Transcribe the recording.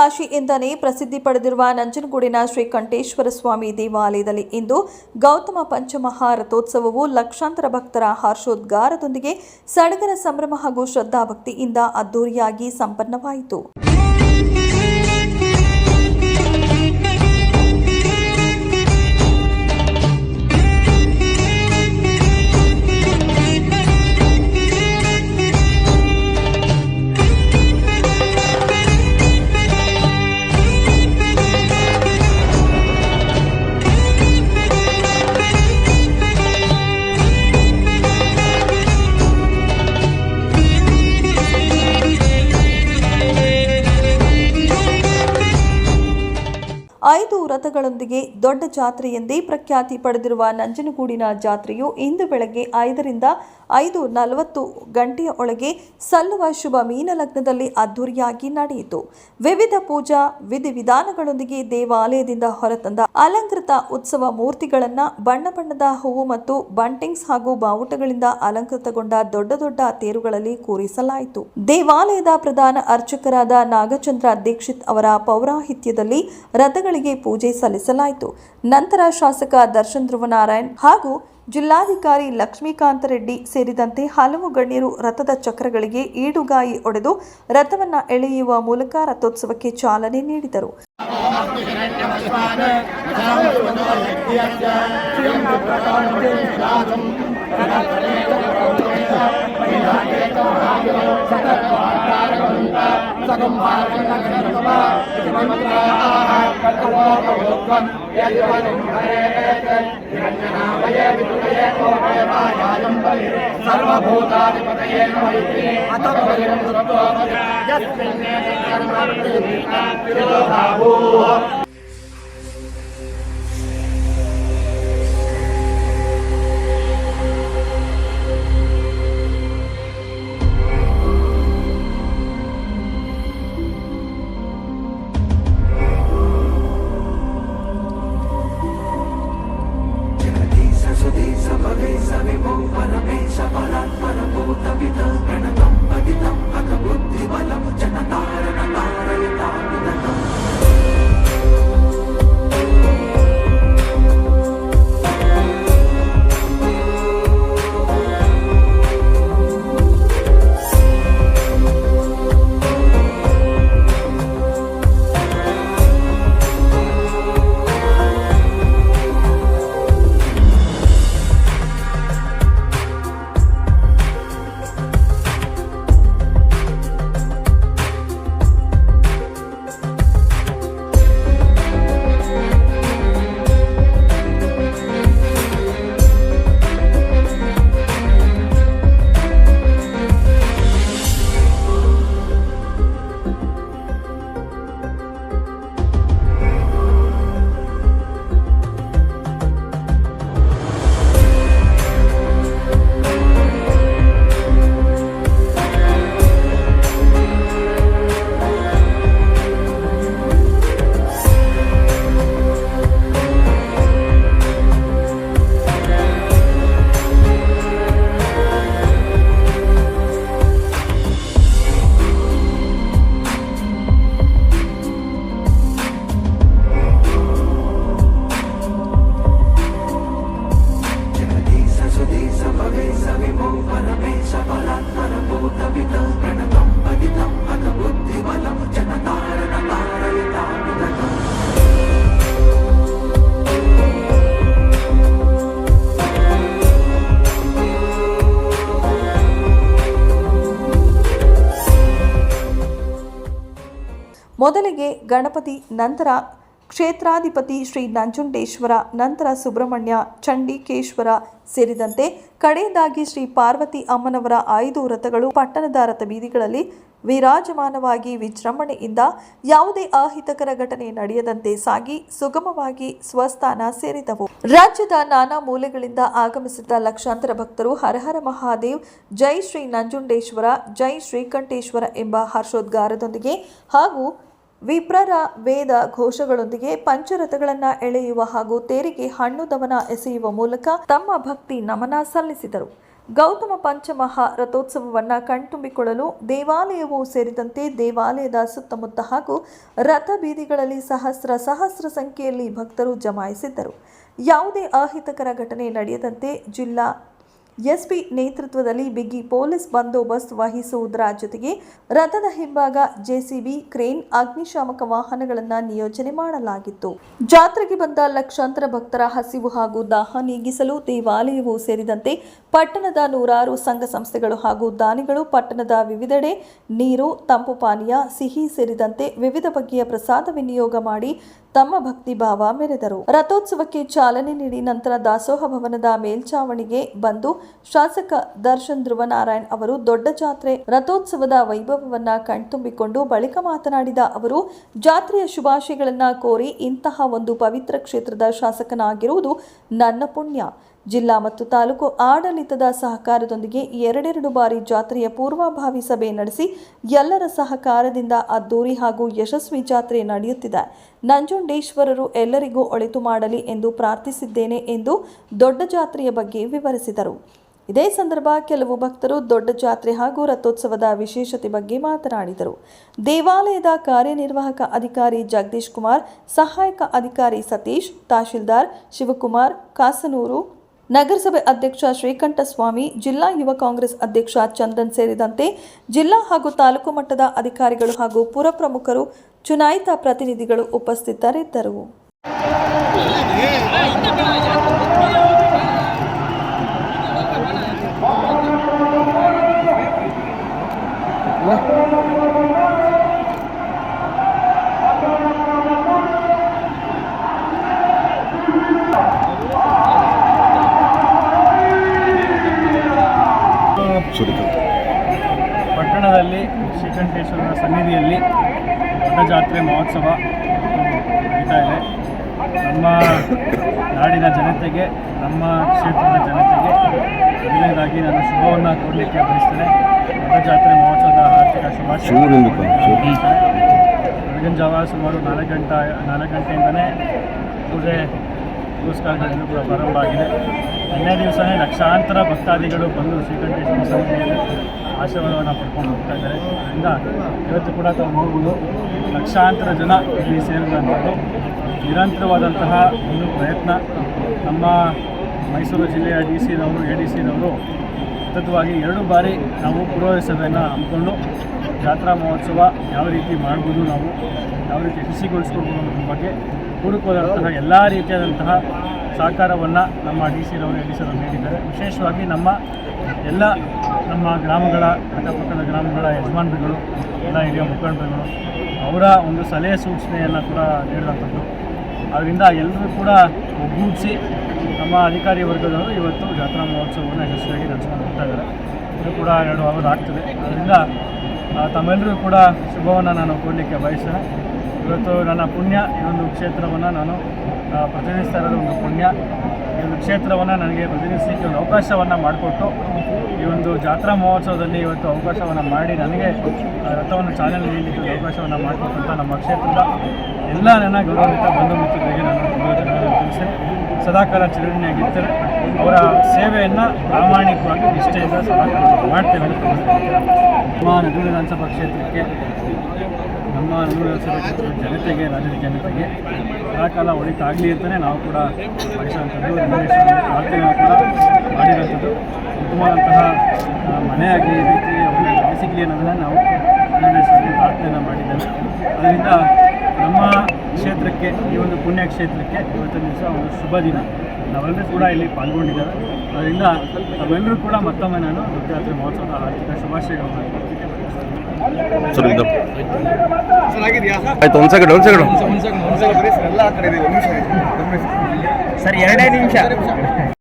ಕಾಶಿ ಎಂದನೇ ಪ್ರಸಿದ್ಧಿ ಪಡೆದಿರುವ ನಂಜನಗೂಡಿನ ಶ್ರೀ ಕಂಠೇಶ್ವರ ಸ್ವಾಮಿ ದೇವಾಲಯದಲ್ಲಿ ಇಂದು ಗೌತಮ ಪಂಚಮಹಾ ರಥೋತ್ಸವವು ಲಕ್ಷಾಂತರ ಭಕ್ತರ ಹರ್ಷೋದ್ಗಾರದೊಂದಿಗೆ ಸಡಗರ ಸಂಭ್ರಮ ಹಾಗೂ ಶ್ರದ್ಧಾಭಕ್ತಿಯಿಂದ ಅದ್ದೂರಿಯಾಗಿ ಸಂಪನ್ನವಾಯಿತು. ಐದು ರಥಗಳೊಂದಿಗೆ ದೊಡ್ಡ ಜಾತ್ರೆ ಎಂದೇ ಪ್ರಖ್ಯಾತಿ ಪಡೆದಿರುವ ನಂಜನಗೂಡಿನ ಜಾತ್ರೆಯು ಇಂದು ಬೆಳಗ್ಗೆ 5ರಿಂದ 5:40 ಗಂಟೆಯ ಒಳಗೆ ಸಲ್ಲುವ ಶುಭ ಮೀನಲಗ್ನದಲ್ಲಿ ಅದ್ದೂರಿಯಾಗಿ ನಡೆಯಿತು. ವಿವಿಧ ಪೂಜಾ ವಿಧಿವಿಧಾನಗಳೊಂದಿಗೆ ದೇವಾಲಯದಿಂದ ಹೊರತಂದ ಅಲಂಕೃತ ಉತ್ಸವ ಮೂರ್ತಿಗಳನ್ನು ಬಣ್ಣ ಬಣ್ಣದ ಹೂವು ಮತ್ತು ಬಂಟಿಂಗ್ಸ್ ಹಾಗೂ ಬಾವುಟಗಳಿಂದ ಅಲಂಕೃತಗೊಂಡ ದೊಡ್ಡ ದೊಡ್ಡ ತೇರುಗಳಲ್ಲಿ ಕೂರಿಸಲಾಯಿತು. ದೇವಾಲಯದ ಪ್ರಧಾನ ಅರ್ಚಕರಾದ ನಾಗಚಂದ್ರ ದೀಕ್ಷಿತ್ ಅವರ ಪೌರಾಹಿತ್ಯದಲ್ಲಿ ರಥಗಳಿಗೆ ಪೂಜೆ ಸಲ್ಲಿಸಲಾಯಿತು. ನಂತರ ಶಾಸಕ ದರ್ಶನ್ ಧ್ರುವನಾರಾಯಣ್ ಹಾಗೂ ಜಿಲ್ಲಾಧಿಕಾರಿ ಲಕ್ಷ್ಮೀಕಾಂತ ರೆಡ್ಡಿ ಸೇರಿದಂತೆ ಹಲವು ಗಣ್ಯರು ರಥದ ಚಕ್ರಗಳಿಗೆ ಈಡುಗಾಯಿ ಒಡೆದು ರಥವನ್ನು ಎಳೆಯುವ ಮೂಲಕ ರಥೋತ್ಸವಕ್ಕೆ ಚಾಲನೆ ನೀಡಿದರು. ಮೊದಲಿಗೆ ಗಣಪತಿ, ನಂತರ ಕ್ಷೇತ್ರಾಧಿಪತಿ ಶ್ರೀ ನಂಜುಂಡೇಶ್ವರ, ನಂತರ ಸುಬ್ರಹ್ಮಣ್ಯ, ಚಂಡಿಕೇಶ್ವರ ಸೇರಿದಂತೆ ಕಡೆಯದಾಗಿ ಶ್ರೀ ಪಾರ್ವತಿ ಅಮ್ಮನವರ 5 ರಥಗಳು ಪಟ್ಟಣದ ರಥಬೀದಿಗಳಲ್ಲಿ ವಿರಾಜಮಾನವಾಗಿ ವಿಜೃಂಭಣೆಯಿಂದ ಯಾವುದೇ ಅಹಿತಕರ ಘಟನೆ ನಡೆಯದಂತೆ ಸಾಗಿ ಸುಗಮವಾಗಿ ಸ್ವಸ್ಥಾನ ಸೇರಿದವು. ರಾಜ್ಯದ ನಾನಾ ಮೂಲೆಗಳಿಂದ ಆಗಮಿಸಿದ್ದ ಲಕ್ಷಾಂತರ ಭಕ್ತರು ಹರ ಹರ ಮಹಾದೇವ್, ಜೈ ಶ್ರೀ ನಂಜುಂಡೇಶ್ವರ, ಜೈ ಶ್ರೀಕಂಠೇಶ್ವರ ಎಂಬ ಹರ್ಷೋದ್ಗಾರದೊಂದಿಗೆ ಹಾಗೂ ವಿಪ್ರರ ವೇದ ಘೋಷಗಳೊಂದಿಗೆ ಪಂಚರಥಗಳನ್ನು ಎಳೆಯುವ ಹಾಗೂ ತೇರಿಗೆ ಹಣ್ಣು ದವನ ಎಸೆಯುವ ಮೂಲಕ ತಮ್ಮ ಭಕ್ತಿ ನಮನ ಸಲ್ಲಿಸಿದರು. ಗೌತಮ ಪಂಚಮಹಾ ರಥೋತ್ಸವವನ್ನು ಕಣ್ತುಂಬಿಕೊಳ್ಳಲು ದೇವಾಲಯವೂ ಸೇರಿದಂತೆ ದೇವಾಲಯದ ಸುತ್ತಮುತ್ತ ಹಾಗೂ ರಥ ಬೀದಿಗಳಲ್ಲಿ ಸಹಸ್ರ ಸಂಖ್ಯೆಯಲ್ಲಿ ಭಕ್ತರು ಜಮಾಯಿಸಿದ್ದರು. ಯಾವುದೇ ಅಹಿತಕರ ಘಟನೆ ನಡೆಯದಂತೆ ಜಿಲ್ಲಾ ಎಸ್ಪಿ ನೇತೃತ್ವದಲ್ಲಿ ಬಿಗಿ ಪೊಲೀಸ್ ಬಂದೋಬಸ್ತ್ ವಹಿಸುವುದರ ಜೊತೆಗೆ ರಥದ ಹಿಂಭಾಗ ಜೆಸಿಬಿ, ಕ್ರೇನ್, ಅಗ್ನಿಶಾಮಕ ವಾಹನಗಳನ್ನು ನಿಯೋಜನೆ ಮಾಡಲಾಗಿತ್ತು. ಜಾತ್ರೆಗೆ ಬಂದ ಲಕ್ಷಾಂತರ ಭಕ್ತರ ಹಸಿವು ಹಾಗೂ ದಾಹ ನೀಗಿಸಲು ದೇವಾಲಯವೂ ಸೇರಿದಂತೆ ಪಟ್ಟಣದ ನೂರಾರು ಸಂಘ ಸಂಸ್ಥೆಗಳು ಹಾಗೂ ದಾನಿಗಳು ಪಟ್ಟಣದ ವಿವಿಧೆಡೆ ನೀರು, ತಂಪು ಪಾನೀಯ, ಸಿಹಿ ಸೇರಿದಂತೆ ವಿವಿಧ ಬಗೆಯ ಪ್ರಸಾದ ವಿನಿಯೋಗ ಮಾಡಿ ತಮ್ಮ ಭಕ್ತಿ ಭಾವ ಮೆರೆದರು. ರಥೋತ್ಸವಕ್ಕೆ ಚಾಲನೆ ನೀಡಿ ನಂತರ ದಾಸೋಹ ಭವನದ ಮೇಲ್ಚಾವಣಿಗೆ ಬಂದು ಶಾಸಕ ದರ್ಶನ್ ಧ್ರುವನಾರಾಯಣ್ ಅವರು ದೊಡ್ಡ ಜಾತ್ರೆ ರಥೋತ್ಸವದ ವೈಭವವನ್ನ ಕಣ್ತುಂಬಿಕೊಂಡು ಬಳಿಕ ಮಾತನಾಡಿದ ಅವರು, ಜಾತ್ರೆಯ ಶುಭಾಶಯಗಳನ್ನ ಕೋರಿ ಇಂತಹ ಒಂದು ಪವಿತ್ರ ಕ್ಷೇತ್ರದ ಶಾಸಕನಾಗಿರುವುದು ನನ್ನ ಪುಣ್ಯ. ಜಿಲ್ಲಾ ಮತ್ತು ತಾಲೂಕು ಆಡಳಿತದ ಸಹಕಾರದೊಂದಿಗೆ 2 ಬಾರಿ ಜಾತ್ರೆಯ ಪೂರ್ವಭಾವಿ ಸಭೆ ನಡೆಸಿ ಎಲ್ಲರ ಸಹಕಾರದಿಂದ ಅದ್ದೂರಿ ಹಾಗೂ ಯಶಸ್ವಿ ಜಾತ್ರೆ ನಡೆಯುತ್ತಿದೆ. ನಂಜುಂಡೇಶ್ವರರು ಎಲ್ಲರಿಗೂ ಒಳಿತು ಮಾಡಲಿ ಎಂದು ಪ್ರಾರ್ಥಿಸಿದ್ದೇನೆ ಎಂದು ದೊಡ್ಡ ಜಾತ್ರೆಯ ಬಗ್ಗೆ ವಿವರಿಸಿದರು. ಇದೇ ಸಂದರ್ಭ ಕೆಲವು ಭಕ್ತರು ದೊಡ್ಡ ಜಾತ್ರೆ ಹಾಗೂ ರಥೋತ್ಸವದ ವಿಶೇಷತೆ ಬಗ್ಗೆ ಮಾತನಾಡಿದರು. ದೇವಾಲಯದ ಕಾರ್ಯನಿರ್ವಾಹಕ ಅಧಿಕಾರಿ ಜಗದೀಶ್ ಕುಮಾರ್, ಸಹಾಯಕ ಅಧಿಕಾರಿ ಸತೀಶ್, ತಹಶೀಲ್ದಾರ್ ಶಿವಕುಮಾರ್ ಕಾಸನೂರು, ನಗರಸಭೆ ಅಧ್ಯಕ್ಷ ಶ್ರೀಕಂಠಸ್ವಾಮಿ, ಜಿಲ್ಲಾ ಯುವ ಕಾಂಗ್ರೆಸ್ ಅಧ್ಯಕ್ಷ ಚಂದನ್ ಸೇರಿದಂತೆ ಜಿಲ್ಲಾ ಹಾಗೂ ತಾಲೂಕು ಮಟ್ಟದ ಅಧಿಕಾರಿಗಳು ಹಾಗೂ ಪುರ ಪ್ರಮುಖರು, ಚುನಾಯಿತ ಪ್ರತಿನಿಧಿಗಳು ಉಪಸ್ಥಿತರಿದ್ದರು. ಪಟ್ಟಣದಲ್ಲಿ ಶ್ರೀಕಂಠೇಶ್ವರನ ಸನ್ನಿಧಿಯಲ್ಲಿ ದೊಡ್ಡ ಜಾತ್ರೆ ಮಹೋತ್ಸವ ನಡೀತಾ ಇದೆ. ನಮ್ಮ ನಾಡಿನ ಜನತೆಗೆ, ನಮ್ಮ ಕ್ಷೇತ್ರದ ಜನತೆಗೆ ಮೊದಲನೇದಾಗಿ ನಾನು ಶುಭವನ್ನು ಕೊಡಲಿಕ್ಕೆ ಬಯಸ್ತೇನೆ. ದೊಡ್ಡ ಜಾತ್ರೆ ಮಹೋತ್ಸವದ ಆರ್ಥಿಕ ಶುಭಾಶಯ. ಬೆಳಗಿನ ಜಾವ ಸುಮಾರು 4 ಗಂಟೆಯಿಂದಲೇ ಪೂಜೆ ಪುರಸ್ಕಾರಗಳು ಕೂಡ ಪ್ರಾರಂಭ ಆಗಿದೆ. ನಿನ್ನೆ ದಿವಸನೇ ಲಕ್ಷಾಂತರ ಭಕ್ತಾದಿಗಳು ಬಂದು ಶ್ರೀಕಂಠೇಶ್ವರ ಸನ್ನಿಧಿಯಲ್ಲಿ ಆಶೀರ್ವಾದವನ್ನು ಪಡ್ಕೊಂಡು ಹೋಗ್ತಾ ಇದ್ದಾರೆ. ಅದರಿಂದ ಇವತ್ತು ಕೂಡ ತಾವು ನೋಡ್ಬೋದು, ಲಕ್ಷಾಂತರ ಜನ ಇಲ್ಲಿ ಸೇರಿದಂಥದ್ದು ನಿರಂತರವಾದಂತಹ ಒಂದು ಪ್ರಯತ್ನ. ನಮ್ಮ ಮೈಸೂರು ಜಿಲ್ಲೆಯ DC-ನವರು, ADC-ನವರು ಸತತವಾಗಿ 2 ಬಾರಿ ನಾವು ಪೂರ್ವ ಸಭೆಯನ್ನು ಹಮ್ಮಿಕೊಂಡು ಜಾತ್ರಾ ಮಹೋತ್ಸವ ಯಾವ ರೀತಿ ಮಾಡ್ಬೋದು, ನಾವು ಯಾವ ರೀತಿ ಯಶಸ್ವಿಗೊಳಿಸ್ಕೊಳ್ಬೋದು ಅನ್ನೋದ್ರ ಬಗ್ಗೆ ಪೂರಕವಾದಂತಹ ಎಲ್ಲ ರೀತಿಯಾದಂತಹ ಸಹಕಾರವನ್ನು ನಮ್ಮ DC-ನವರು, ADC-ನವರು ನೀಡಿದ್ದಾರೆ. ವಿಶೇಷವಾಗಿ ನಮ್ಮ ಗ್ರಾಮಗಳ ಅಕ್ಕಪಕ್ಕದ ಗ್ರಾಮಗಳ ಯಜಮಾನರುಗಳು, ಎಲ್ಲ ಹಿರಿಯ ಮುಖಂಡರುಗಳು ಅವರ ಒಂದು ಸಲಹೆ ಸೂಚನೆಯನ್ನು ಕೂಡ ನೀಡಿದಂಥದ್ದು. ಅದರಿಂದ ಎಲ್ಲರೂ ಕೂಡ ಒಗ್ಗೂಡಿಸಿ ನಮ್ಮ ಅಧಿಕಾರಿ ವರ್ಗದವರು ಇವತ್ತು ಜಾತ್ರಾ ಮಹೋತ್ಸವವನ್ನು ಯಶಸ್ವಿಯಾಗಿ ನಡೆಸ್ಕೊಂಡು ಹೋಗ್ತಾ ಇದ್ದಾರೆ. ಇದು ಕೂಡ 2 ಅವರ್ ಆಗ್ತದೆ. ಅದರಿಂದ ತಮ್ಮೆಲ್ಲರೂ ಕೂಡ ಶುಭವನ್ನು ನಾನು ಕೊಡಲಿಕ್ಕೆ ಬಯಸ್ತೇನೆ. ಇವತ್ತು ನನ್ನ ಪುಣ್ಯ, ಈ ಒಂದು ಕ್ಷೇತ್ರವನ್ನು ನಾನು ಪ್ರತಿನಿಧಿಸ್ತಾ ಇರೋದು ಒಂದು ಪುಣ್ಯ. ಈ ಒಂದು ಕ್ಷೇತ್ರವನ್ನು ನನಗೆ ಪ್ರತಿನಿಧಿಸಲಿಕ್ಕೆ ಒಂದು ಅವಕಾಶವನ್ನು ಮಾಡಿಕೊಟ್ಟು ಈ ಒಂದು ಜಾತ್ರಾ ಮಹೋತ್ಸವದಲ್ಲಿ ಇವತ್ತು ಅವಕಾಶವನ್ನು ಮಾಡಿ ನನಗೆ ರಥವನ್ನು ಚಾಲನೆ ನೀಡಲಿಕ್ಕೆ ಅವಕಾಶವನ್ನು ಮಾಡಿಕೊಟ್ಟಂಥ ನಮ್ಮ ಕ್ಷೇತ್ರದ ಎಲ್ಲ ನನ್ನ ಗೌರವಿತ ಬಂಧು ಮಿತ್ರರಿಗೆ ನಾನು ಧನ್ಯವಾದಗಳನ್ನು ತಿಳಿಸಿ ಸದಾಕಾಲ ಚಿರಋಣಿಯಾಗಿರ್ತಾರೆ. ಅವರ ಸೇವೆಯನ್ನು ಪ್ರಾಮಾಣಿಕವಾಗಿ ನಿಷ್ಠೆಯಿಂದ ಸದಾಕಾಲ ಮಾಡ್ತೇವೆ ಅಂತ ನಮ್ಮ ನಗರ ವಿಧಾನಸಭಾ ಕ್ಷೇತ್ರಕ್ಕೆ, ನಮ್ಮ ನಗರ ವಿಧಾನಸಭಾ ಕ್ಷೇತ್ರದ ಜನತೆಗೆ, ರಾಜ್ಯದ ಜನತೆಗೆ ಸದಾಕಾಲ ಒಳಿತಾಗಲಿ ಅಂತಲೇ ನಾವು ಕೂಡ ಬಯಸುವಂಥದ್ದು. ಪ್ರಾರ್ಥನೆಯನ್ನು ಕೂಡ ಮಾಡಿರೋಂಥದ್ದು. ಉತ್ತಮವಾದಂತಹ ಮನೆಯಾಗಲಿ, ಈ ರೀತಿ ಅವರಿಗೆ ಸಿಗಲಿ ಅನ್ನೋದನ್ನು ನಾವು ಪ್ರಾರ್ಥನೆಯನ್ನು ಮಾಡಿದ್ದೇವೆ. ಅದರಿಂದ ನಮ್ಮ ಕ್ಷೇತ್ರಕ್ಕೆ, ಈ ಒಂದು ಪುಣ್ಯ ಕ್ಷೇತ್ರಕ್ಕೆ ಇವತ್ತಿನ ದಿವಸ ಒಂದು ಶುಭ ದಿನ. ನಾವೆಲ್ಲರೂ ಕೂಡ ಇಲ್ಲಿ ಪಾಲ್ಗೊಂಡಿದ್ದೇವೆ. ಅದರಿಂದ ನಾವೆಲ್ಲರೂ ಕೂಡ ಮತ್ತೊಮ್ಮೆ ನಾನು ದೊಡ್ಡ ಜಾತ್ರೆ ಮಹೋತ್ಸವದ ಆರ್ಥಿಕ ಶುಭಾಶಯಗಳನ್ನು ಸರ್ 2 ನಿಮಿಷ